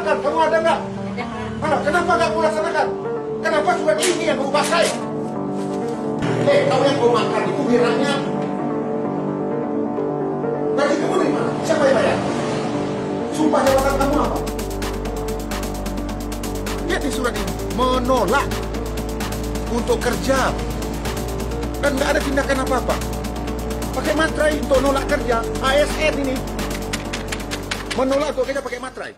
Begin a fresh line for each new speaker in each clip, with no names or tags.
laksanakan? Kamu ada nggak? Mana? Kenapa nggak kamu laksanakan? Kenapa surat ini yang kamu pakai? Kamu yang kamu makan itu biranya. Gaji kamu dari mana? Siapa yang bayar? Sumpah jabatan kamu apa? Lihat di surat ini, menolak untuk kerja dan nggak ada tindakan apa-apa. Pakai materai untuk nolak kerja. ASN ini menolak untuk kerja pakai materai.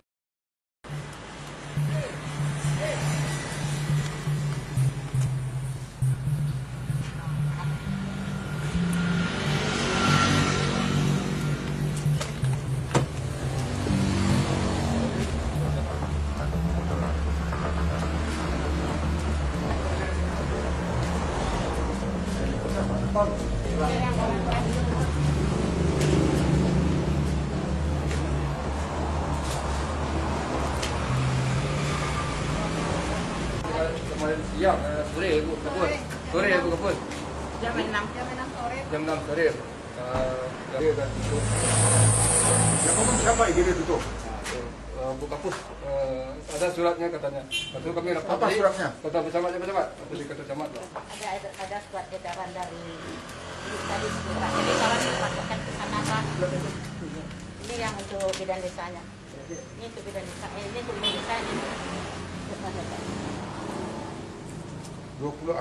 Siang, sore Bu Kapus. Sore Bu Kapus.
Jam 6 sore.
Jam 6 sore.
Yang ngomong siapa IGD itu?
Bu Kapus, ada suratnya katanya. Lalu kami rapat.
Apa suratnya?
Kota bersama cepat-cepat. Atau di kota camat lah.
Ada surat edaran dari tadi Pak. Jadi kalau dipakai ke sana Pak. Ini yang untuk bidan desanya. Ini untuk bidan desa. Ini untuk bidan desa ini.
20.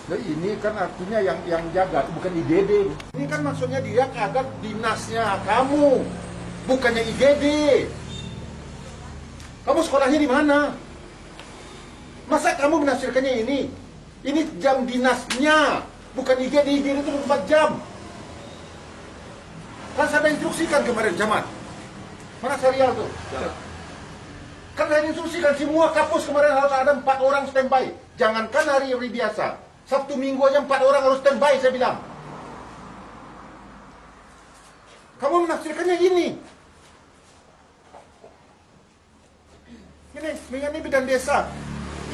Nah, ini kan artinya yang jaga bukan IGD. Ini kan maksudnya dia kadang dinasnya kamu, bukannya IGD. Kamu sekolahnya di mana? Masa kamu menafsirkannya ini? Ini jam dinasnya, bukan IGD. IGD itu 24 jam. Kan saya instruksikan kemarin Camat. Mana serial tuh? Ya. Kan saya instruksikan semua kampus kemarin harus ada 4 orang standby. Jangankan hari-hari biasa. Sabtu Minggu aja 4 orang harus standby saya bilang. Kamu menafsirkannya gini. Ini bidan desa.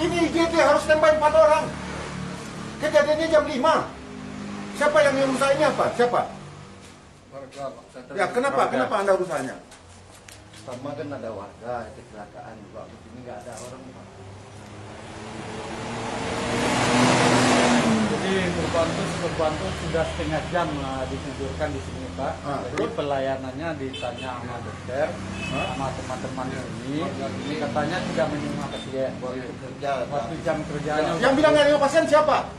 Ini IGD harus standby 4 orang. Kejadiannya jam 5. Siapa yang merusak ini apa? Siapa? Ya kenapa? Kenapa Anda urusanya?
Sama kan ada warga kecelakaan juga, begini nggak ada orang.
Jadi korban itu sudah setengah jam ditidurkan di sini Pak. Jadi pelayanannya ditanya sama dokter, sama teman-teman ini katanya tidak menerima pasien. Waktu jam kerjanya.
Yang bilang nggak ada pasien siapa?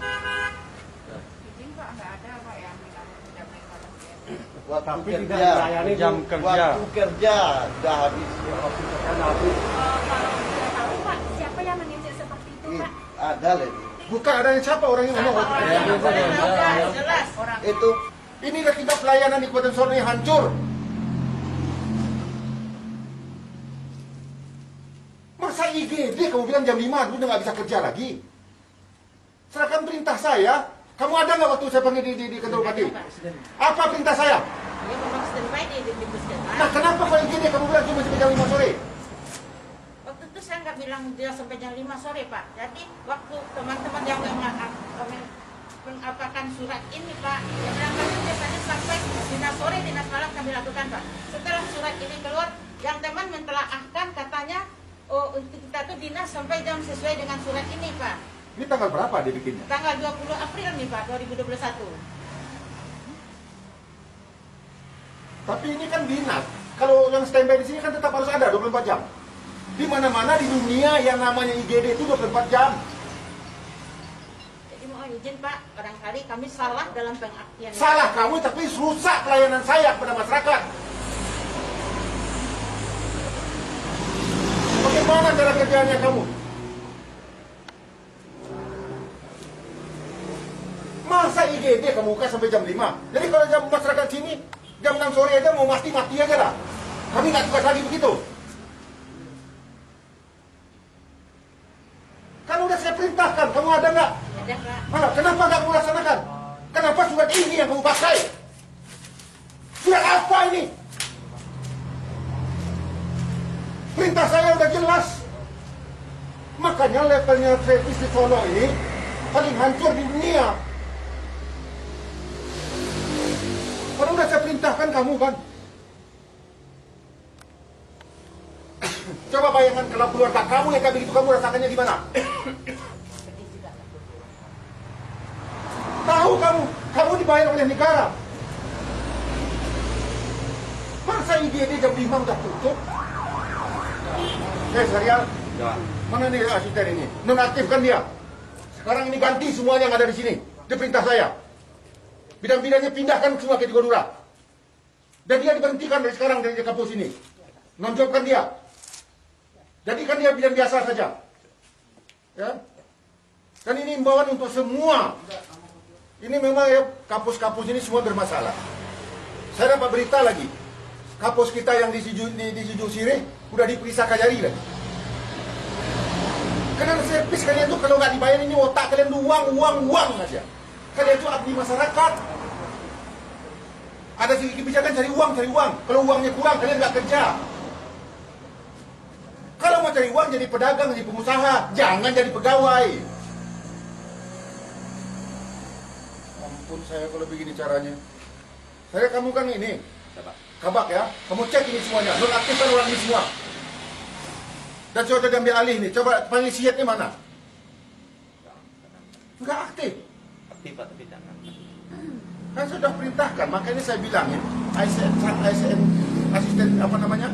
Izin Pak nggak ada Pak yang bilang tidak menerima pasien.
Waktu kerja,
jam kerja.
Waktu kerja sudah habis. Waktu kerja habis.
Kalau tidak tahu Pak, siapa yang menginjak seperti itu Pak?
Ada lagi.
Bukan adanya siapa orang yang ngomong.
Jelas orang
Itu
Ini akibat pelayanan di Kabupaten Sorong yang hancur. Masa IGD kamu bilang jam 5 dulu udah nggak bisa kerja lagi? Serahkan perintah saya. Kamu ada nggak waktu saya panggil di kantor bupati? Apa perintah saya?
dia memang standby di puskesmas.
Nah kenapa kalau IGD kamu bilang cuma sampai jam 5 sore?
Waktu itu saya nggak bilang dia sampai jam 5 sore Pak. Jadi waktu teman-teman yang mengapakan surat ini Pak, dia bilang kami biasanya sampai dinas sore, dinas malam kami lakukan Pak. Setelah surat ini keluar, yang teman mentelaahkan katanya, oh untuk kita tuh dinas sampai jam sesuai dengan surat ini Pak.
Ini tanggal berapa dia bikinnya?
Tanggal 20 April nih Pak, 2021.
Tapi ini kan dinas. Kalau yang standby di sini kan tetap harus ada 24 jam. Di mana-mana di dunia yang namanya IGD itu 24 jam.
Jadi mohon izin Pak, barangkali kami salah dalam pengertian.
Salah kamu tapi rusak pelayanan saya kepada masyarakat. Bagaimana cara kerjanya kamu? Masa IGD kamu buka sampai jam 5? Jadi kalau jam masyarakat sini, jam 6 sore aja mau mati-mati aja lah. Kami nggak tugas lagi begitu. Kan udah saya perintahkan, kamu ada nggak?
Ada Pak.
Mana? Kenapa nggak kamu laksanakan? Kenapa surat ini yang kamu pakai? Surat apa ini? Perintah saya udah jelas. Makanya levelnya servis di Solo ini paling hancur di dunia. Kalau udah saya perintahkan kamu kan. Coba bayangkan kalau keluarga kamu yang kayak begitu, kamu rasakannya gimana? Tahu kamu dibayar oleh negara. Masa IGD jam 5 udah tutup? Serial?
Ya.
Mana nih asisten ini? Nonaktifkan dia. Sekarang ini ganti semuanya yang ada di sini. Dia perintah saya. Bidang-bidangnya pindahkan semua ke Tigonura. Dan dia diberhentikan dari sekarang dari kampus ini. Nonjolkan dia. Jadikan dia bidang biasa saja. Ya. Dan ini imbauan untuk semua. Ini memang ya, kampus-kampus ini semua bermasalah. Saya dapat berita lagi. Kampus kita yang di Sijuk Sirih udah diperiksa Kajari lagi. Karena servis kalian tuh kalau nggak dibayar ini otak kalian tuh uang aja. Kalian tuh abdi masyarakat. Ada kebijakan cari uang. Kalau uangnya kurang kalian nggak kerja. Kalau mau cari uang jadi pedagang, jadi pengusaha, jangan jadi pegawai. Ampun saya kalau begini caranya. Kamu kan ini, Kabak ya, kamu cek ini semuanya, nonaktifkan orang ini semua. Dan coba diambil alih nih, coba panggil siatnya mana? Enggak aktif.
Aktif Pak, tapi jangan.
Kan sudah perintahkan, makanya saya bilangin, ASN asisten apa namanya,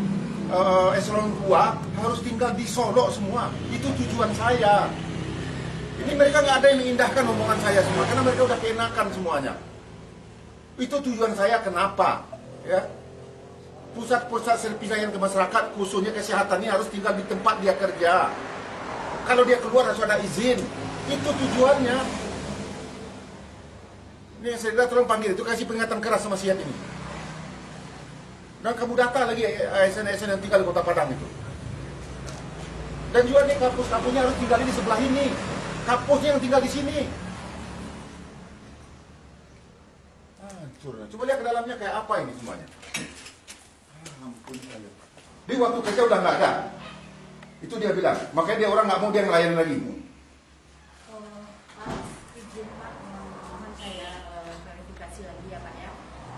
eselon 2 harus tinggal di Solo semua. Itu tujuan saya. Ini mereka nggak ada yang mengindahkan omongan saya semua, karena mereka udah keenakan semuanya. Itu tujuan saya kenapa, ya? Pusat-pusat servis layanan ke masyarakat, khususnya kesehatan ini harus tinggal di tempat dia kerja. Kalau dia keluar harus ada izin. Itu tujuannya. Ini saya tolong panggil itu, kasih peringatan keras sama siat ini. Dan kamu data lagi ASN-ASN yang tinggal di Kota Padang itu. Dan juga nih kampus-kampusnya harus tinggal di sebelah ini. Kampusnya yang tinggal di sini. Hancur. Coba lihat ke dalamnya kayak apa ini semuanya. Ampun saya. Di waktu kerja udah nggak ada. Itu dia bilang. Makanya dia orang nggak mau dia ngelayan lagi.
Izin Pak, mohon saya verifikasi lagi ya Pak ya.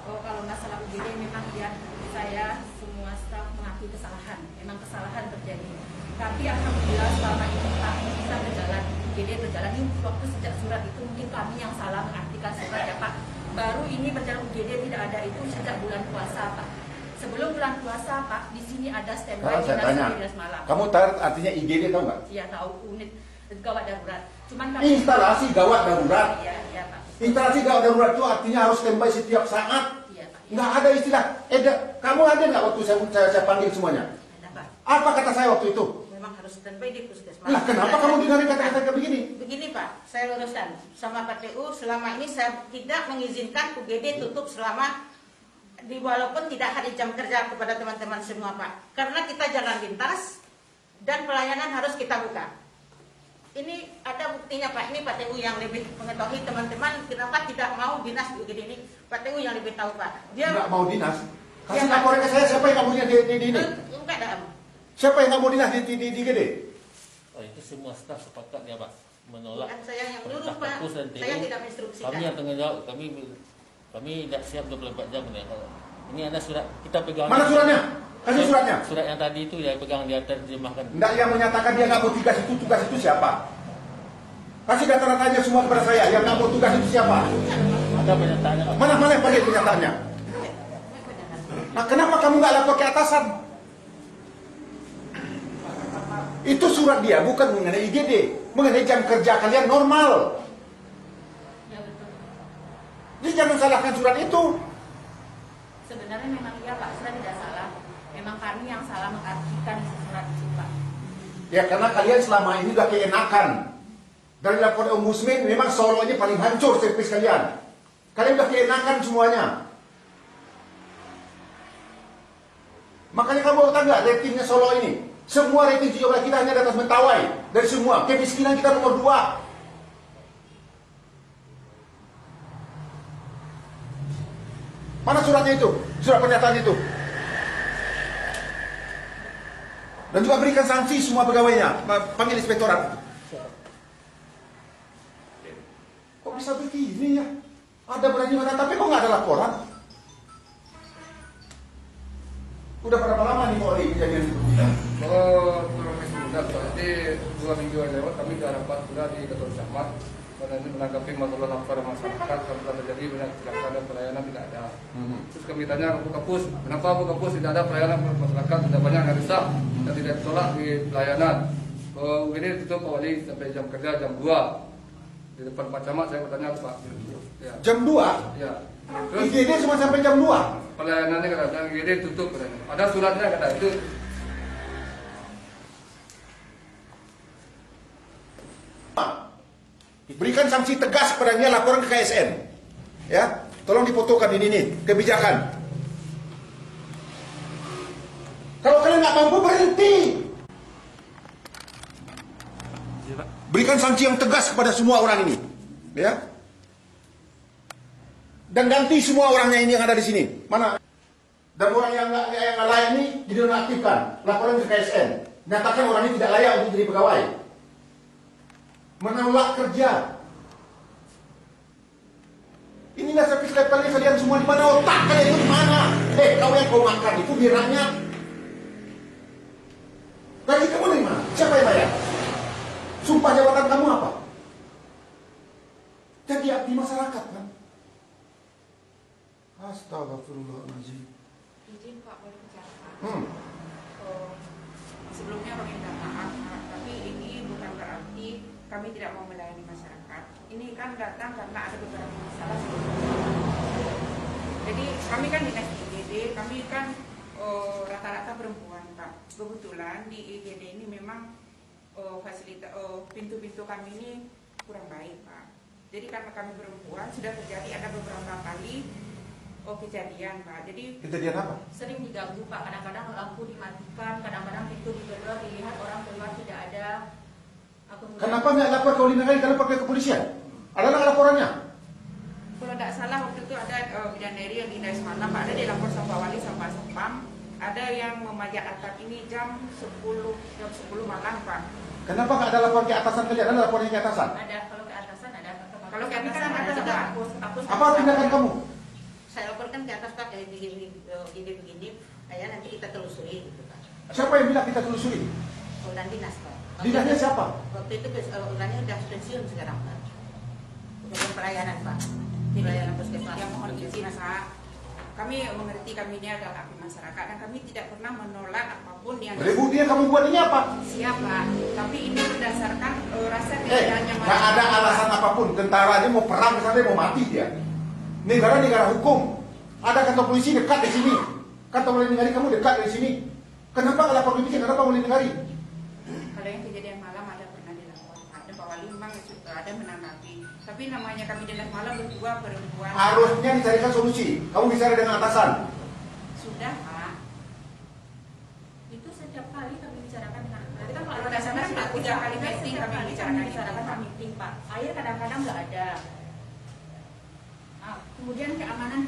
Kalau masalah UGD memang ya saya semua staf mengakui kesalahan. Memang kesalahan terjadi. Tapi alhamdulillah selama ini Pak bisa berjalan. UGD berjalan ini waktu sejak surat itu mungkin kami yang salah mengartikan surat ya Pak. Baru ini berjalan UGD tidak ada itu sejak bulan puasa Pak. Sebelum bulan puasa Pak, di sini ada standby dinas malam.
Kamu tahu artinya IGD tahu nggak?
Iya tahu, unit gawat darurat. Cuman kami
Instalasi gawat darurat.
Iya Pak.
Instalasi gawat darurat itu artinya harus standby setiap saat.
Iya Pak.
Nggak ada istilah. Kamu ada nggak waktu saya panggil semuanya?
Ada Pak.
Apa kata saya waktu itu?
Memang harus standby di puskesmas.
Lah kenapa kamu dengerin kata-kata kayak begini?
Begini Pak, saya luruskan sama PTU selama ini saya tidak mengizinkan UGD tutup selama walaupun tidak hari jam kerja kepada teman-teman semua Pak. Karena kita jalan lintas dan pelayanan harus kita buka. Ini ada buktinya Pak, ini PTU yang lebih mengetahui teman-teman kenapa tidak mau dinas di UGD ini. PTU yang lebih tahu Pak. Dia
Nggak mau dinas? Kasih
Ya,
laporan ke saya, siapa yang nggak mau dinas di ini?
enggak ada.
Siapa yang nggak mau dinas di IGD?
Oh, itu semua staf sepakat ya Pak menolak.
Bukan saya yang
perintah
nyuruh Pak.
kampus dan TU.
Saya tidak menginstruksikan.
Kami yang tanggung jawab, kami tidak siap 24 jam ya. Ini ada surat kita pegang.
Mana suratnya? Kasih suratnya.
Surat yang tadi itu ya pegang dia terjemahkan.
Nggak, yang menyatakan dia nggak mau tugas itu siapa? Kasih data-datanya semua kepada saya. Yang nggak mau tugas itu siapa?
Ada pernyataannya.
Mana panggil pernyataannya? Nah, kenapa kamu nggak lapor ke atasan? Itu surat dia, bukan mengenai IGD, mengenai jam kerja kalian normal.
Ya betul.
Jadi jangan salahkan surat itu.
Sebenarnya memang iya Pak, surat tidak salah. Memang kami yang salah mengartikan surat itu Pak.
Ya karena kalian selama ini udah keenakan. Dari laporan Ombudsman memang Solo ini paling hancur servis kalian. Kalian udah keenakan semuanya. Makanya kamu tahu nggak ratingnya Solo ini? Semua rating 17 kita hanya di atas Mentawai. Dari semua, kemiskinan kita nomor 2. Mana suratnya itu? Surat pernyataan itu. Dan juga berikan sanksi semua pegawainya. Panggil inspektorat. Kok bisa begini ya? Ada berani mana, tapi kok nggak ada laporan? Udah berapa lama nih Polri kejadian itu?
video yang lewat, kami sudah rapat juga di Ketua Camat karena ini menanggapi masalah laporan masyarakat kalau terjadi banyak kecelakaan dan pelayanan tidak ada. Terus kami tanya ke Bu Kapus, kenapa Bu Kapus tidak ada pelayanan masyarakat, sudah banyak yang rusak dan tidak ditolak di pelayanan. Ini tutup Pak Wali sampai jam kerja jam 2 di depan Pak Camat. Saya bertanya Pak. Ya.
Jam 2?
Ya.
Terus IGD cuma sampai jam 2?
Pelayanannya kata IGD tutup katanya. Ada suratnya kata itu.
Berikan sanksi tegas kepadanya, laporan ke KSN. Ya, tolong difotokan ini nih kebijakan. Kalau kalian nggak mampu berhenti. Berikan sanksi yang tegas kepada semua orang ini, ya. Dan ganti semua orangnya ini yang ada di sini. Mana? Dan orang yang nggak layak ini dinonaktifkan. Laporan ke KSN. Nyatakan orang ini tidak layak untuk jadi pegawai. Menolak kerja. Inilah servis levelnya kalian semua di mana, otak kalian itu di mana? Kau yang kau makan itu biranya. Gaji kamu dari mana? Siapa yang bayar? Sumpah jabatan kamu apa? Jadi abdi masyarakat kan? Astagfirullahaladzim.
Izin Pak, boleh bicara. Sebelumnya kami minta maaf, tapi ini bukan berarti kami tidak mau melayani masyarakat. Ini kan datang karena ada beberapa masalah sebelumnya. Jadi kami kan dinas IGD, kami kan rata-rata perempuan Pak. Kebetulan di IGD ini memang fasilitas pintu-pintu kami ini kurang baik Pak. Jadi karena kami perempuan sudah terjadi ada beberapa kali kejadian Pak. Jadi
kejadian apa?
Sering diganggu Pak. Kadang-kadang lampu dimatikan, kadang-kadang pintu digedor, dilihat orang keluar tidak ada.
Kenapa nggak lapor ke Ulinagari? Kenapa ke kepolisian? Ada nggak laporannya?
Kalau tidak salah waktu itu ada bidadari yang dinda semalam Pak, ada dilapor sama Pak Wali sama Satpam. Ada yang memajak atap ini jam 10 malam Pak.
Kenapa nggak ada laporan ke atasan kalian? Ada laporannya ke atasan?
Ada, kalau ke atasan ada. Kalau ke atasan ada juga.
Apa tindakan kamu?
Saya laporkan ke atas Pak, kayak begini, kayak nanti kita telusuri gitu Pak.
Siapa yang bilang kita telusuri?
Urusan dinas Pak.
Dinasnya siapa?
Waktu itu urusannya udah pensiun sekarang Pak. Untuk pelayanan Pak. Pelayanan puskesmas. Yang mohon izin Pak. Kami mengerti kami ini adalah abdi masyarakat dan kami tidak pernah menolak apapun yang.
Buktinya kamu buat ini apa?
Siap Pak. Tapi ini berdasarkan rasa keadilannya
nggak ada alasan apapun. Tentara aja mau perang ke sana mau mati dia. Negara hukum. Ada kantor polisi dekat di sini. Kantor Ulinagari kamu dekat dari sini. Kenapa nggak lapor polisi? Kenapa Ulinagari?
Kalau yang kejadian malam ada pernah dilapor Pak. Dan Pak Wali memang ada menanggapi. Tapi namanya kami dinas malam berdua perempuan.
Harusnya dicarikan solusi. Kamu bicara dengan atasan.
Sudah Pak. Itu setiap kali kami bicarakan dengan. Nanti kan kalau dasarnya sudah 3 kali meeting kami bicarakan meeting Pak. Air kadang-kadang nggak ada. Kemudian keamanan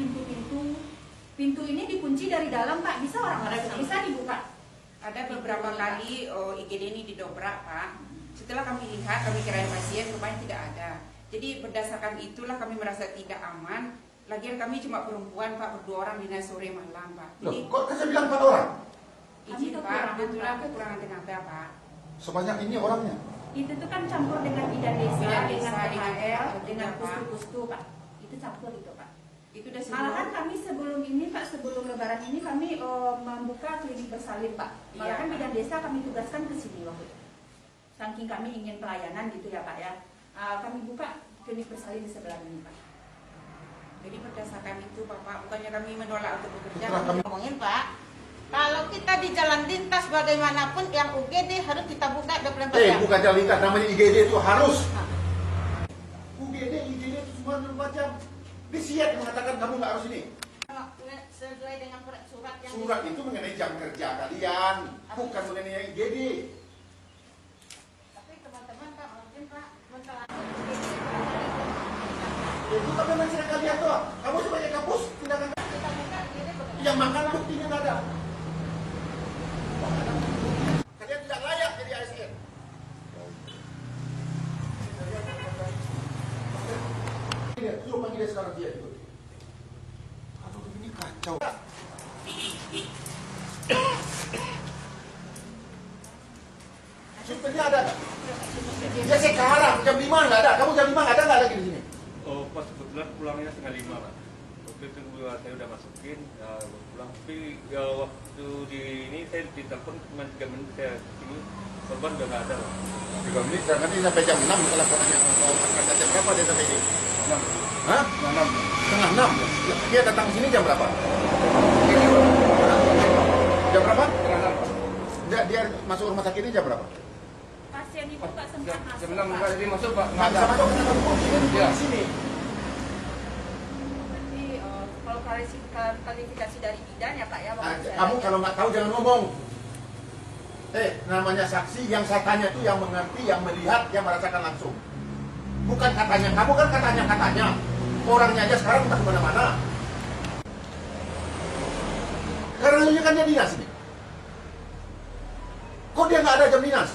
pintu ini dikunci dari dalam Pak, bisa orang bisa dibuka. Ada beberapa kali IGD ini didobrak Pak. Setelah kami lihat, kami kirain pasien, rupanya tidak ada. Jadi berdasarkan itulah kami merasa tidak aman. Lagian kami cuma perempuan Pak, berdua orang dinas sore malam Pak. Jadi,
kok saya bilang 4 orang?
Izin Pak, kebetulan kekurangan tenaga Pak.
Sebanyak ini orangnya?
Itu tuh kan campur dengan bidan desa, dengan PHL, dengan pustu-pustu Pak. Itu campur itu Pak. Itu udah malahan kami sebelum ini Pak, sebelum lebaran ini kami membuka klinik bersalin Pak. Malahan bidan desa kami tugaskan ke sini waktu itu. Saking kami ingin pelayanan gitu ya Pak ya. Kami buka klinik bersalin di sebelah ini Pak. Jadi berdasarkan itu Bapak, bukannya kami menolak untuk bekerja. Kami ngomongin Pak, kalau kita di jalan lintas bagaimanapun yang UGD harus kita buka 24 jam.
Bukan jalan lintas, namanya IGD itu harus. UGD, IGD itu semua 24 jam. Disiap mengatakan kamu nggak harus ini.
Sesuai dengan surat yang
surat itu mengenai jam kerja kalian, bukan mengenai IGD.
Tapi teman-teman Pak, mungkin Pak mentelaah.
Itu kan memang cerita kalian tuh. Kamu sebagai kampus tindakan yang makan buktinya nggak ada. Kalian tidak layak jadi ASN. Suruh panggil dia sekarang dia itu. Aduh ini kacau. Supirnya ada. Ya sekarang jam 5 nggak ada. Kamu jam 5 nggak ada nggak lagi di sini?
Oh, pas kebetulan pulangnya setengah 5, Pak. Waktu itu saya udah masukin, pulang. Tapi ya, waktu di ini saya ditelepon cuma 3 menit saya ini korban udah nggak ada, Pak.
3 menit, nanti sampai jam 6 kalau katanya mau kerja jam berapa dia sampai ini?
6.
Hah? 6. Setengah 6. Dia datang sini jam berapa? Jam berapa? Dia masuk rumah sakit ini jam berapa?
Pasien itu nggak sempat masuk.
Jam 6 nggak jadi masuk, Pak.
Nggak bisa masuk karena kamu
Iya.
di sini.
Jadi kalau klarifikasi dari bidan ya Pak ya.
Kamu kalau nggak tahu jangan ngomong. Namanya saksi yang saya tanya itu yang mengerti, yang melihat, yang merasakan langsung. Bukan katanya, kamu kan katanya. Orangnya aja sekarang entah kemana-mana. Karena lu kan dia dinas ini. Kok dia nggak ada jam dinas?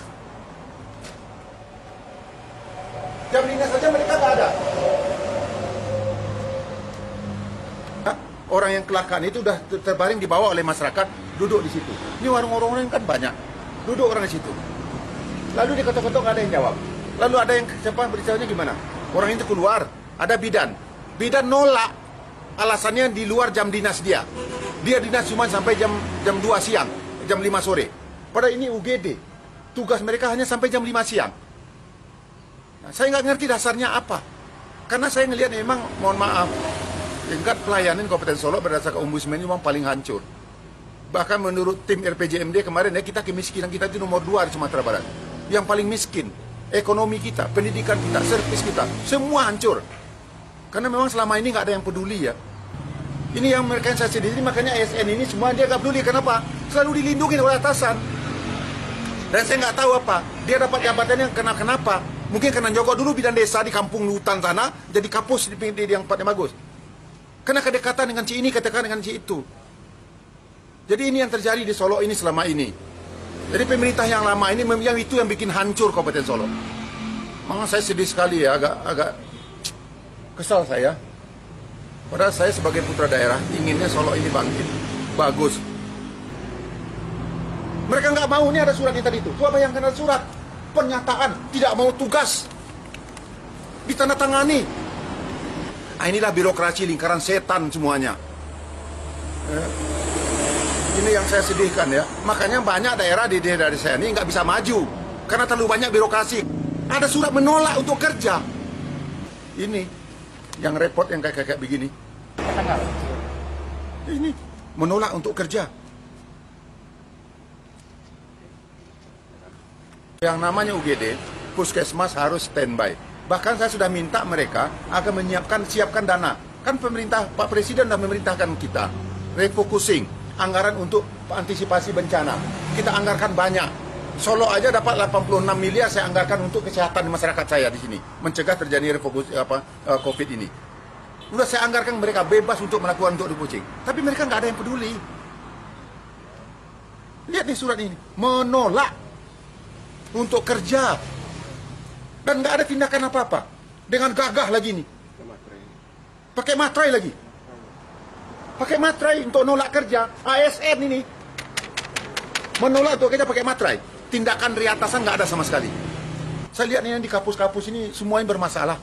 Jam dinas saja mereka nggak ada. Orang yang kecelakaan itu udah terbaring dibawa oleh masyarakat, duduk di situ. Ini warung-warung kan banyak, duduk orang di situ. Lalu diketok-ketok nggak ada yang jawab. Lalu ada yang siapa beritanya gimana? Orang itu keluar, ada bidan. Bidan nolak, alasannya di luar jam dinas dia. Dia dinas cuma sampai jam 2 siang, jam 5 sore. Padahal ini UGD, tugas mereka hanya sampai jam 5 siang. Nah, saya nggak ngerti dasarnya apa. Karena saya ngelihat memang, mohon maaf, tingkat pelayanan Kabupaten Solo berdasarkan Ombudsman ini memang paling hancur. Bahkan menurut tim RPJMD kemarin ya, kita kemiskinan kita itu nomor 2 di Sumatera Barat. Yang paling miskin, ekonomi kita, pendidikan kita, servis kita, semua hancur. Karena memang selama ini nggak ada yang peduli ya. Ini yang mereka yang saya sedih, makanya ASN ini semua dia nggak peduli. Kenapa? Selalu dilindungi oleh atasan. Dan saya nggak tahu apa, dia dapat jabatannya kenapa? Mungkin karena nyogok dulu bidan desa di kampung hutan sana, jadi kapus di yang tempatnya bagus. Karena kedekatan dengan si ini, kedekatan dengan si itu. Jadi ini yang terjadi di Solo ini selama ini. Jadi pemerintah yang lama ini yang itu yang bikin hancur Kabupaten Solo. Memang saya sedih sekali ya, agak kesal saya. Padahal saya sebagai putra daerah inginnya Solo ini bangkit, bagus. Mereka nggak mau, ini ada surat tadi itu. Coba bayangkan ada surat pernyataan tidak mau tugas ditandatangani. Nah, inilah birokrasi lingkaran setan semuanya. Ini yang saya sedihkan ya. Makanya banyak daerah di daerah saya ini nggak bisa maju karena terlalu banyak birokrasi. Ada surat menolak untuk kerja. Ini yang repot yang kayak begini. Ini menolak untuk kerja. Yang namanya UGD, puskesmas harus standby. Bahkan saya sudah minta mereka agar siapkan dana. Kan pemerintah, Pak Presiden sudah memerintahkan kita refocusing anggaran untuk antisipasi bencana. Kita anggarkan banyak. Solo aja dapat 86 miliar saya anggarkan untuk kesehatan masyarakat saya di sini, mencegah terjadi COVID ini. Udah saya anggarkan mereka bebas untuk melakukan untuk refocusing. Tapi mereka nggak ada yang peduli. Lihat nih surat ini, menolak untuk kerja. Dan nggak ada tindakan apa-apa. Dengan gagah lagi nih. Pakai materai lagi. Pakai materai untuk nolak kerja. ASN ini menolak untuk kerja pakai materai. Tindakan dari atasan nggak ada sama sekali. Saya lihat nih di kampus-kampus ini semuanya bermasalah.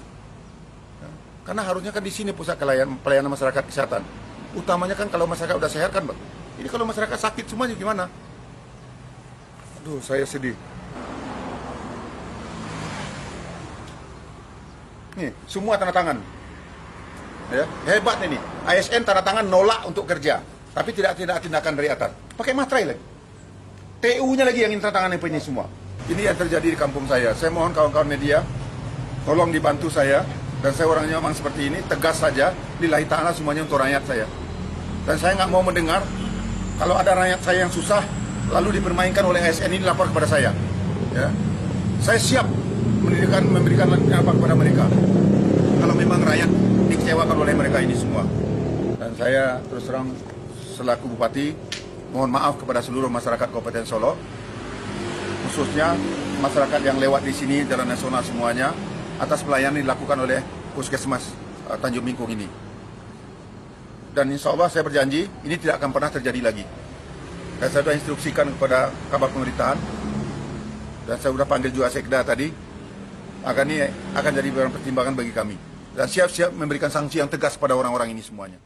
Karena harusnya kan di sini pusat pelayanan masyarakat kesehatan. Utamanya kan kalau masyarakat udah sehat kan, Bang. Ini kalau masyarakat sakit semuanya gimana? Aduh, saya sedih. Nih, semua tanda tangan. Ya, hebat ini. ASN tanda tangan nolak untuk kerja, tapi tidak tindakan dari atas. Pakai materai lagi. TU-nya lagi yang tanda tangan ini semua. Ini yang terjadi di kampung saya. Saya mohon kawan-kawan media, tolong dibantu saya. Dan saya orangnya memang seperti ini, tegas saja. Lillahi ta'ala semuanya untuk rakyat saya. Dan saya nggak mau mendengar kalau ada rakyat saya yang susah, lalu dipermainkan oleh ASN ini lapor kepada saya. Ya. Saya siap memberikan apa kepada mereka kalau memang rakyat dikecewakan oleh mereka ini semua. Dan saya terus terang selaku Bupati mohon maaf kepada seluruh masyarakat Kabupaten Solo, khususnya masyarakat yang lewat di sini jalan nasional semuanya, atas pelayanan yang dilakukan oleh Puskesmas Tanjung Mingkung ini. Dan insya Allah saya berjanji ini tidak akan pernah terjadi lagi. Dan saya sudah instruksikan kepada kabar pemerintahan Dan saya sudah panggil juga Sekda tadi, akan jadi bahan pertimbangan bagi kami. Dan siap-siap memberikan sanksi yang tegas pada orang-orang ini semuanya.